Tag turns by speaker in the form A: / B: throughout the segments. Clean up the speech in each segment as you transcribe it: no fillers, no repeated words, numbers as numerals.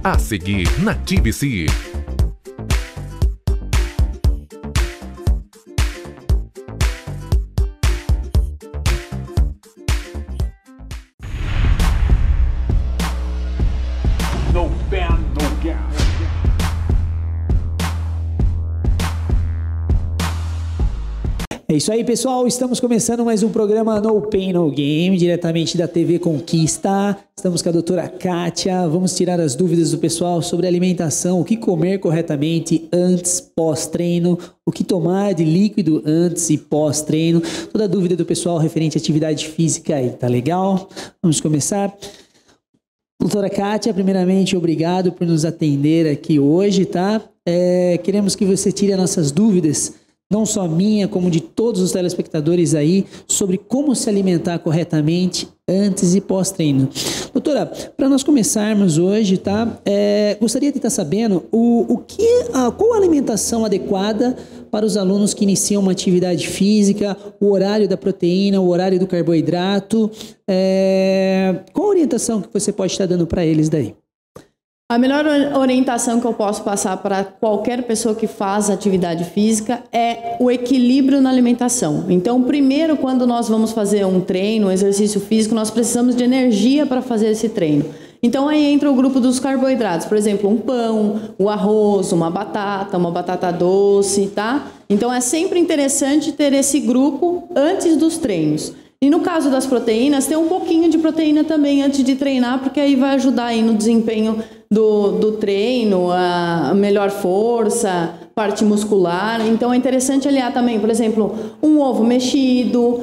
A: A seguir na TBC.
B: No ban, no gas.
C: É isso aí, pessoal. Estamos começando mais um programa No Pain, No Game, diretamente da TV Conquista. Estamos com a doutora Kátia. Vamos tirar as dúvidas do pessoal sobre alimentação, o que comer corretamente antes, pós-treino, o que tomar de líquido antes e pós-treino. Toda a dúvida do pessoal referente à atividade física aí, tá legal? Vamos começar. Doutora Kátia, primeiramente, obrigado por nos atender aqui hoje, tá? Queremos que você tire as nossas dúvidas, não só minha, como de todos os telespectadores aí, sobre como se alimentar corretamente antes e pós-treino. Doutora, para nós começarmos hoje, tá? Gostaria de estar sabendo qual a alimentação adequada para os alunos que iniciam uma atividade física, o horário da proteína, o horário do carboidrato. Qual a orientação que você pode estar dando para eles daí?
D: A melhor orientação que eu posso passar para qualquer pessoa que faz atividade física é o equilíbrio na alimentação. Então, primeiro, quando nós vamos fazer um treino, um exercício físico, nós precisamos de energia para fazer esse treino. Então, aí entra o grupo dos carboidratos, por exemplo, um pão, o arroz, uma batata doce, tá? Então, é sempre interessante ter esse grupo antes dos treinos. E no caso das proteínas, tem um pouquinho de proteína também antes de treinar, porque aí vai ajudar aí no desempenho do treino, a melhor força, parte muscular. Então é interessante aliar também, por exemplo, um ovo mexido,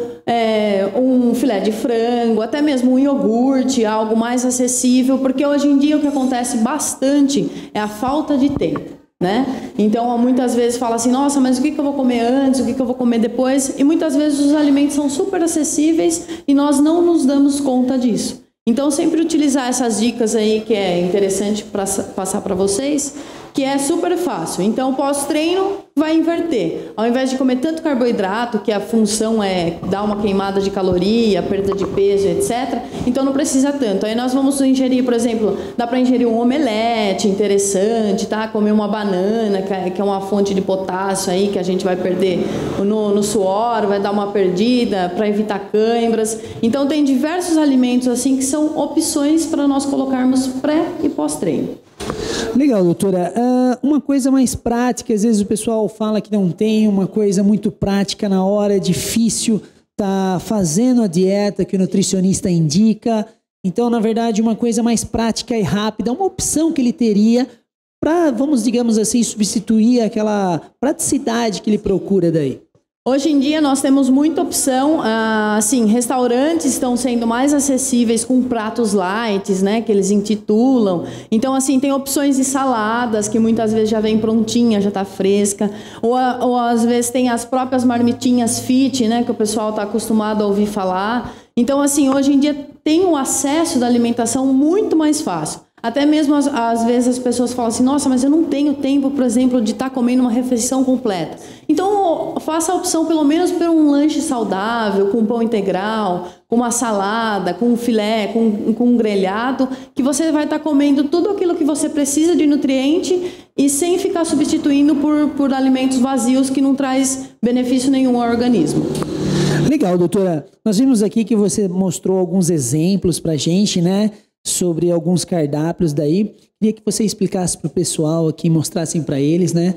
D: um filé de frango, até mesmo um iogurte, algo mais acessível, porque hoje em dia o que acontece bastante é a falta de tempo, né? Então muitas vezes fala assim, nossa, mas o que eu vou comer antes, o que eu vou comer depois? E muitas vezes os alimentos são super acessíveis e nós não nos damos conta disso. Então sempre utilizar essas dicas aí que é interessante para passar para vocês, que é super fácil. Então pós-treino vai inverter. Ao invés de comer tanto carboidrato, que a função é dar uma queimada de caloria, perda de peso, etc. Então não precisa tanto. Aí nós vamos ingerir, por exemplo, dá para ingerir um omelete interessante, tá? Comer uma banana, que é uma fonte de potássio aí que a gente vai perder no suor, vai dar uma perdida para evitar câimbras. Então tem diversos alimentos assim que são opções para nós colocarmos pré e pós-treino.
C: Legal, doutora. Uma coisa mais prática, às vezes o pessoal fala que não tem uma coisa muito prática na hora, é difícil tá fazendo a dieta que o nutricionista indica. Então, na verdade, uma coisa mais prática e rápida, uma opção que ele teria para, digamos assim, substituir aquela praticidade que ele procura daí.
D: Hoje em dia nós temos muita opção, assim, restaurantes estão sendo mais acessíveis com pratos light, né, que eles intitulam. Então, assim, tem opções de saladas que muitas vezes já vem prontinha, já está fresca. Ou às vezes tem as próprias marmitinhas fit, né, que o pessoal está acostumado a ouvir falar. Então, assim, hoje em dia tem um acesso da alimentação muito mais fácil. Até mesmo, às vezes, as pessoas falam assim, nossa, mas eu não tenho tempo, por exemplo, de estar comendo uma refeição completa. Então, faça a opção, pelo menos, por um lanche saudável, com pão integral, com uma salada, com um filé, com um grelhado, que você vai estar comendo tudo aquilo que você precisa de nutriente e sem ficar substituindo por alimentos vazios que não traz benefício nenhum ao organismo.
C: Legal, doutora. Nós vimos aqui que você mostrou alguns exemplos pra gente, né? Sobre alguns cardápios daí. Queria que você explicasse para o pessoal aqui, mostrassem para eles, né,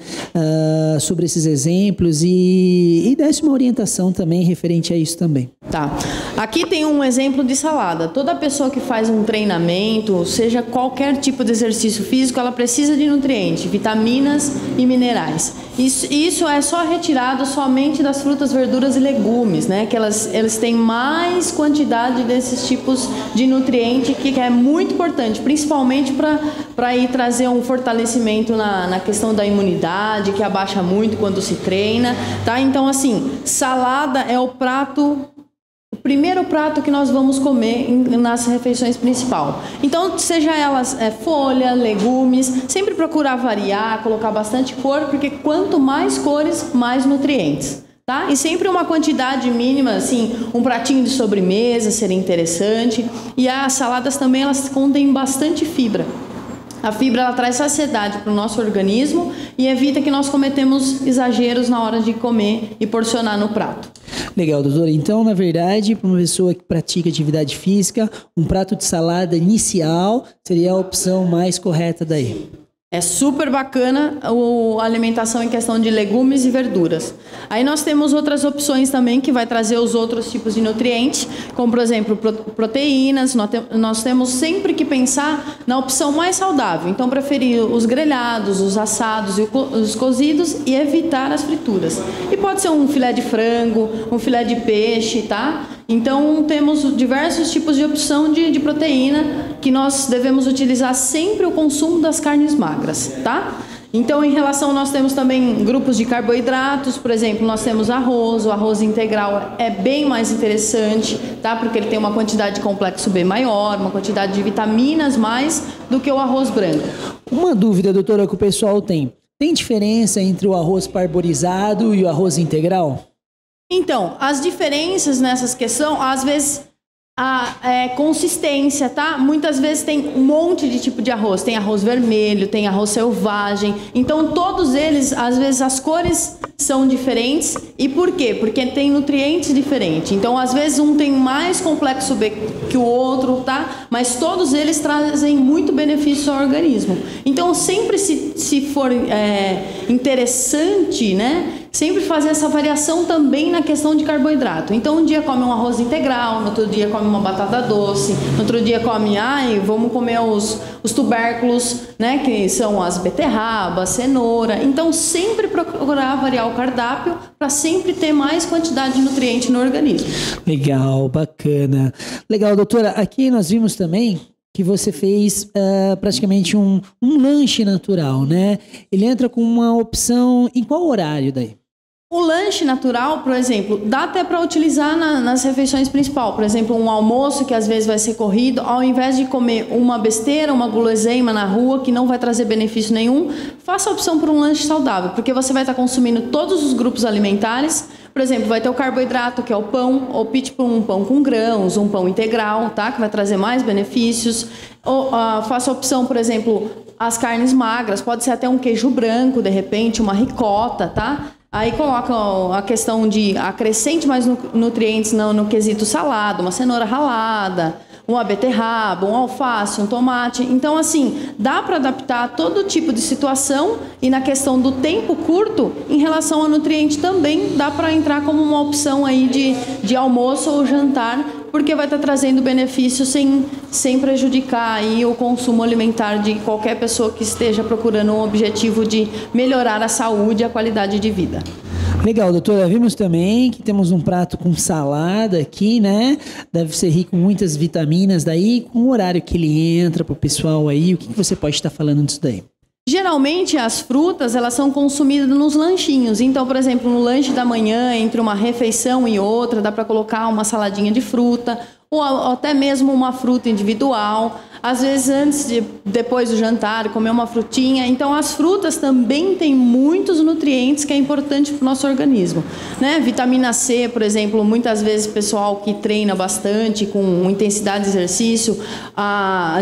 C: sobre esses exemplos e desse uma orientação também referente a isso também.
D: Tá. Aqui tem um exemplo de salada. Toda pessoa que faz um treinamento, seja qualquer tipo de exercício físico, ela precisa de nutrientes, vitaminas e minerais. Isso é só retirado somente das frutas, verduras e legumes, né? Que eles têm mais quantidade desses tipos de nutriente que é muito importante, principalmente para ir trazer um fortalecimento na questão da imunidade, que abaixa muito quando se treina, tá? Então, assim, salada é o primeiro prato que nós vamos comer nas refeições principais. Então, seja elas folha, legumes, sempre procurar variar, colocar bastante cor, porque quanto mais cores, mais nutrientes. Tá? E sempre uma quantidade mínima, assim, um pratinho de sobremesa seria interessante. E as saladas também, elas contêm bastante fibra. A fibra ela traz saciedade para o nosso organismo e evita que nós cometemos exageros na hora de comer e porcionar no prato.
C: Legal, doutora. Então, na verdade, para uma pessoa que pratica atividade física, um prato de salada inicial seria a opção mais correta daí.
D: É super bacana a alimentação em questão de legumes e verduras. Aí nós temos outras opções também que vai trazer os outros tipos de nutrientes, como por exemplo proteínas. Nós temos sempre que pensar na opção mais saudável. Então preferir os grelhados, os assados e os cozidos e evitar as frituras. E pode ser um filé de frango, um filé de peixe, tá? Então temos diversos tipos de opção de proteína que nós devemos utilizar sempre o consumo das carnes magras, tá? Então em relação nós temos também grupos de carboidratos, por exemplo, nós temos arroz, o arroz integral é bem mais interessante, tá? Porque ele tem uma quantidade de complexo B maior, uma quantidade de vitaminas mais do que o arroz branco.
C: Uma dúvida, doutora, que o pessoal tem. Tem diferença entre o arroz parborizado e o arroz integral?
D: Então, as diferenças nessas questões, às vezes, a consistência, tá? Muitas vezes tem um monte de tipo de arroz. Tem arroz vermelho, tem arroz selvagem. Então, todos eles, às vezes, as cores são diferentes. E por quê? Porque tem nutrientes diferentes. Então, às vezes, um tem mais complexo B que o outro, tá? Mas todos eles trazem muito benefício ao organismo. Então, sempre se for interessante, né? Sempre fazer essa variação também na questão de carboidrato. Então, um dia come um arroz integral, no outro dia come uma batata doce, no outro dia come, vamos comer os tubérculos, né, que são as beterrabas, cenoura. Então, sempre procurar variar o cardápio para sempre ter mais quantidade de nutriente no organismo.
C: Legal, bacana. Legal, doutora. Aqui nós vimos também que você fez praticamente um lanche natural, né? Ele entra com uma opção em qual horário daí?
D: O lanche natural, por exemplo, dá até para utilizar nas refeições principais. Por exemplo, um almoço que às vezes vai ser corrido, ao invés de comer uma besteira, uma guloseima na rua que não vai trazer benefício nenhum, faça a opção por um lanche saudável, porque você vai estar consumindo todos os grupos alimentares. Por exemplo, vai ter o carboidrato, que é o pão, opte por um pão com grãos, um pão integral, tá? Que vai trazer mais benefícios. Ou faça a opção, por exemplo, as carnes magras, pode ser até um queijo branco, de repente, uma ricota, tá? Aí coloca a questão de acrescente mais nutrientes no quesito salada, uma cenoura ralada, uma beterraba, um alface, um tomate. Então, assim, dá para adaptar todo tipo de situação e na questão do tempo curto, em relação ao nutriente também, dá para entrar como uma opção aí de almoço ou jantar, porque vai estar trazendo benefício sem prejudicar aí o consumo alimentar de qualquer pessoa que esteja procurando um objetivo de melhorar a saúde e a qualidade de vida.
C: Legal, doutora. Vimos também que temos um prato com salada aqui, né? Deve ser rico em muitas vitaminas daí. Com o horário que ele entra para o pessoal aí, o que você pode estar falando disso daí?
D: Geralmente as frutas elas são consumidas nos lanchinhos. Então, por exemplo, no lanche da manhã, entre uma refeição e outra, dá para colocar uma saladinha de fruta ou até mesmo uma fruta individual. Às vezes depois do jantar, comer uma frutinha. Então as frutas também têm muitos nutrientes que é importante para o nosso organismo, né? Vitamina C, por exemplo, muitas vezes o pessoal que treina bastante com intensidade de exercício,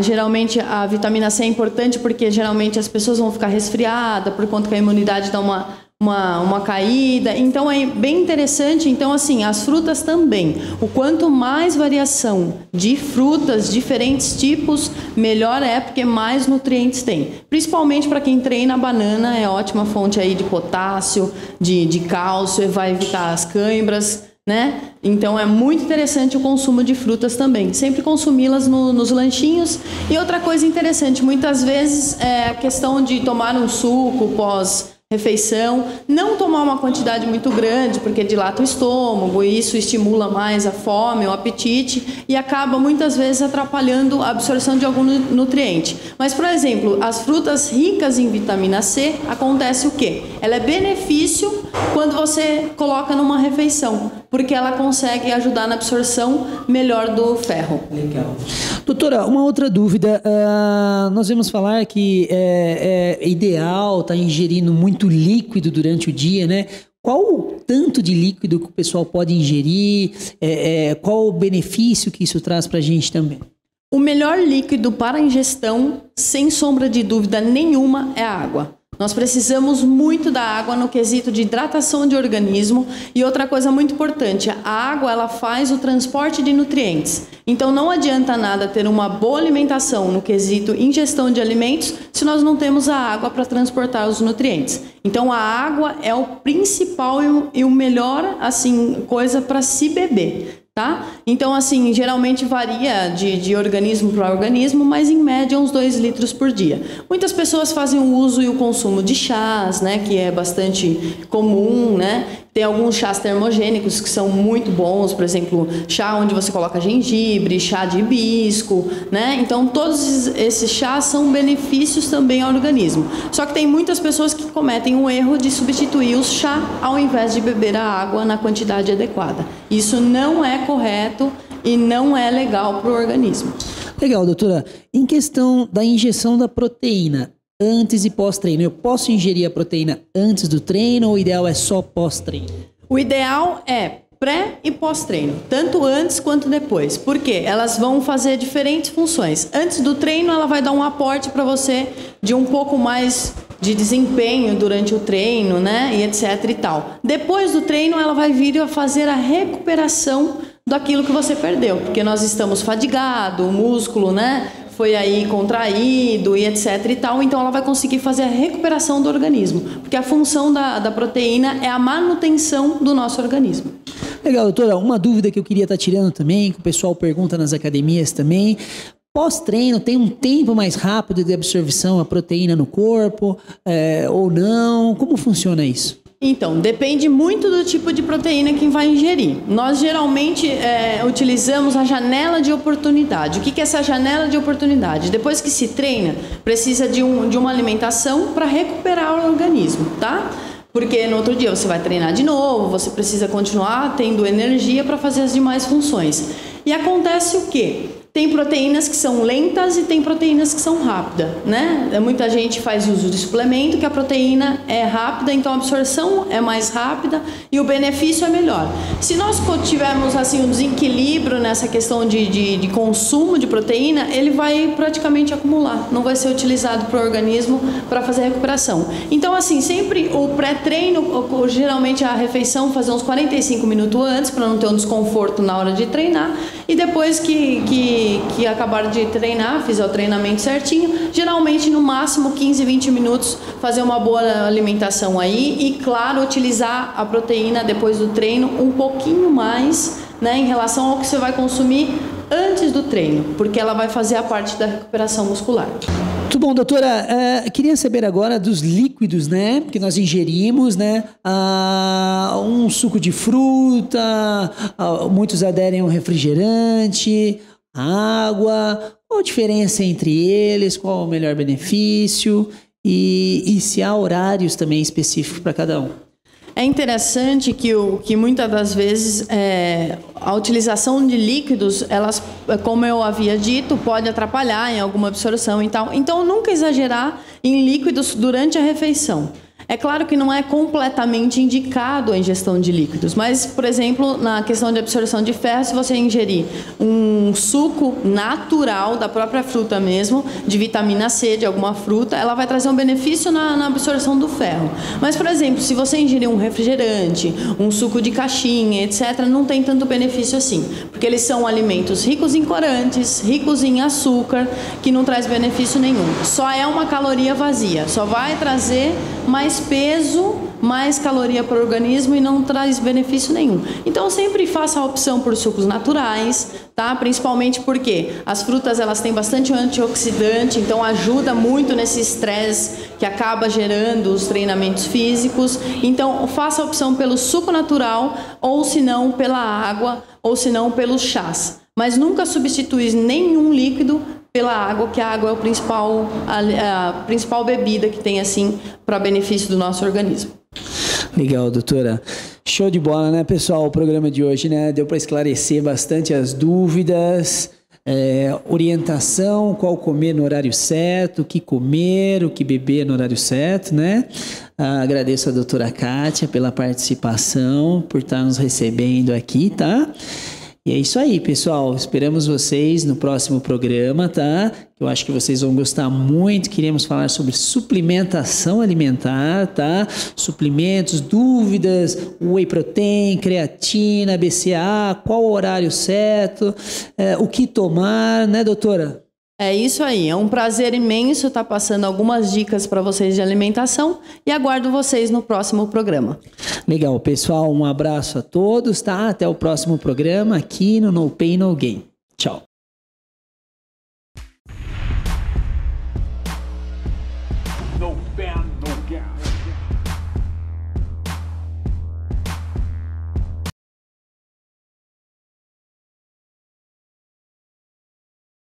D: geralmente a vitamina C é importante porque geralmente as pessoas vão ficar resfriadas por conta que a imunidade dá uma caída. Então é bem interessante. Então, assim, as frutas também. O quanto mais variação de frutas, diferentes tipos, melhor é, porque mais nutrientes tem. Principalmente para quem treina, a banana é ótima fonte aí de potássio, de cálcio, vai evitar as cãibras, né? Então é muito interessante o consumo de frutas também. Sempre consumi-las nos lanchinhos. E outra coisa interessante, muitas vezes é a questão de tomar um suco pós-refeição, não tomar uma quantidade muito grande, porque dilata o estômago, e isso estimula mais a fome, o apetite, e acaba muitas vezes atrapalhando a absorção de algum nutriente. Mas, por exemplo, as frutas ricas em vitamina C, acontece o quê? Ela é benefício quando você coloca numa refeição, porque ela consegue ajudar na absorção melhor do ferro.
C: Legal. Doutora, uma outra dúvida. Nós vamos falar que é ideal estar ingerindo muito líquido durante o dia, né? Qual o tanto de líquido que o pessoal pode ingerir? Qual o benefício que isso traz para a gente também?
D: O melhor líquido para ingestão, sem sombra de dúvida nenhuma, é a água. Nós precisamos muito da água no quesito de hidratação de organismo. E outra coisa muito importante, a água ela faz o transporte de nutrientes. Então não adianta nada ter uma boa alimentação no quesito ingestão de alimentos se nós não temos a água para transportar os nutrientes. Então a água é o principal e o melhor assim coisa para se beber. Tá? Então, assim, geralmente varia de organismo para organismo, mas em média uns 2 litros por dia. Muitas pessoas fazem o uso e o consumo de chás, né, que é bastante comum, né? Tem alguns chás termogênicos que são muito bons, por exemplo, chá onde você coloca gengibre, chá de hibisco, né? Então, todos esses chás são benefícios também ao organismo. Só que tem muitas pessoas que cometem o erro de substituir o chá ao invés de beber a água na quantidade adequada. Isso não é correto e não é legal para o organismo.
C: Legal, doutora. Em questão da injeção da proteína, antes e pós-treino, eu posso ingerir a proteína antes do treino ou o ideal é só pós-treino?
D: O ideal é pré e pós-treino, tanto antes quanto depois. Por quê? Elas vão fazer diferentes funções. Antes do treino, ela vai dar um aporte para você de um pouco mais de desempenho durante o treino, né? E etc e tal. Depois do treino, ela vai vir a fazer a recuperação daquilo que você perdeu, porque nós estamos fadigados, o músculo, né? Foi aí contraído e etc e tal, então ela vai conseguir fazer a recuperação do organismo, porque a função da proteína é a manutenção do nosso organismo.
C: Legal, doutora, uma dúvida que eu queria estar tirando também, que o pessoal pergunta nas academias também, pós-treino tem um tempo mais rápido de absorção a proteína no corpo ou não? Como funciona isso?
D: Então, depende muito do tipo de proteína que vai ingerir. Nós geralmente utilizamos a janela de oportunidade. O que é essa janela de oportunidade? Depois que se treina, precisa de uma alimentação para recuperar o organismo, tá? Porque no outro dia você vai treinar de novo, você precisa continuar tendo energia para fazer as demais funções. E acontece o quê? Tem proteínas que são lentas e tem proteínas que são rápidas, né? Muita gente faz uso de suplemento que a proteína é rápida, então a absorção é mais rápida e o benefício é melhor. Se nós tivermos assim um desequilíbrio nessa questão de consumo de proteína, ele vai praticamente acumular, não vai ser utilizado para o organismo para fazer a recuperação. Então assim, sempre o pré-treino, geralmente a refeição fazer uns 45 minutos antes para não ter um desconforto na hora de treinar, e depois que acabaram de treinar, fizer o treinamento certinho, geralmente no máximo 15, 20 minutos fazer uma boa alimentação aí e claro, utilizar a proteína depois do treino um pouquinho mais, né, em relação ao que você vai consumir antes do treino, porque ela vai fazer a parte da recuperação muscular.
C: Muito bom, doutora. Queria saber agora dos líquidos, né, que nós ingerimos, né? Um suco de fruta, muitos aderem a um refrigerante, água. Qual a diferença entre eles? Qual o melhor benefício? E se há horários também específicos para cada um?
D: É interessante que muitas das vezes a utilização de líquidos, elas, como eu havia dito, pode atrapalhar em alguma absorção e tal. Então, nunca exagerar em líquidos durante a refeição. É claro que não é completamente indicado a ingestão de líquidos, mas, por exemplo, na questão de absorção de ferro, se você ingerir um suco natural da própria fruta mesmo, de vitamina C, de alguma fruta, ela vai trazer um benefício na absorção do ferro. Mas, por exemplo, se você ingerir um refrigerante, um suco de caixinha, etc., não tem tanto benefício assim, porque eles são alimentos ricos em corantes, ricos em açúcar, que não traz benefício nenhum. Só é uma caloria vazia, só vai trazer mais peso, mais caloria para o organismo e não traz benefício nenhum. Então sempre faça a opção por sucos naturais, tá? Principalmente porque as frutas elas têm bastante antioxidante, então ajuda muito nesse estresse que acaba gerando os treinamentos físicos. Então faça a opção pelo suco natural ou se não pela água ou se não pelos chás. Mas nunca substitui nenhum líquido pela água, que a água é a principal bebida que tem assim para benefício do nosso organismo.
C: Legal, doutora. Show de bola, né, pessoal? O programa de hoje, né, deu para esclarecer bastante as dúvidas, orientação, qual comer no horário certo, o que comer, o que beber no horário certo, né? Agradeço a doutora Kátia pela participação, por estar nos recebendo aqui, tá? E é isso aí, pessoal. Esperamos vocês no próximo programa, tá? Eu acho que vocês vão gostar muito. Queremos falar sobre suplementação alimentar, tá? Suplementos, dúvidas, whey protein, creatina, BCA, qual o horário certo, o que tomar, né, doutora?
D: É isso aí, é um prazer imenso estar passando algumas dicas para vocês de alimentação e aguardo vocês no próximo programa.
C: Legal, pessoal, um abraço a todos, tá? Até o próximo programa aqui no No Pain No Gain. Tchau.
B: No pain,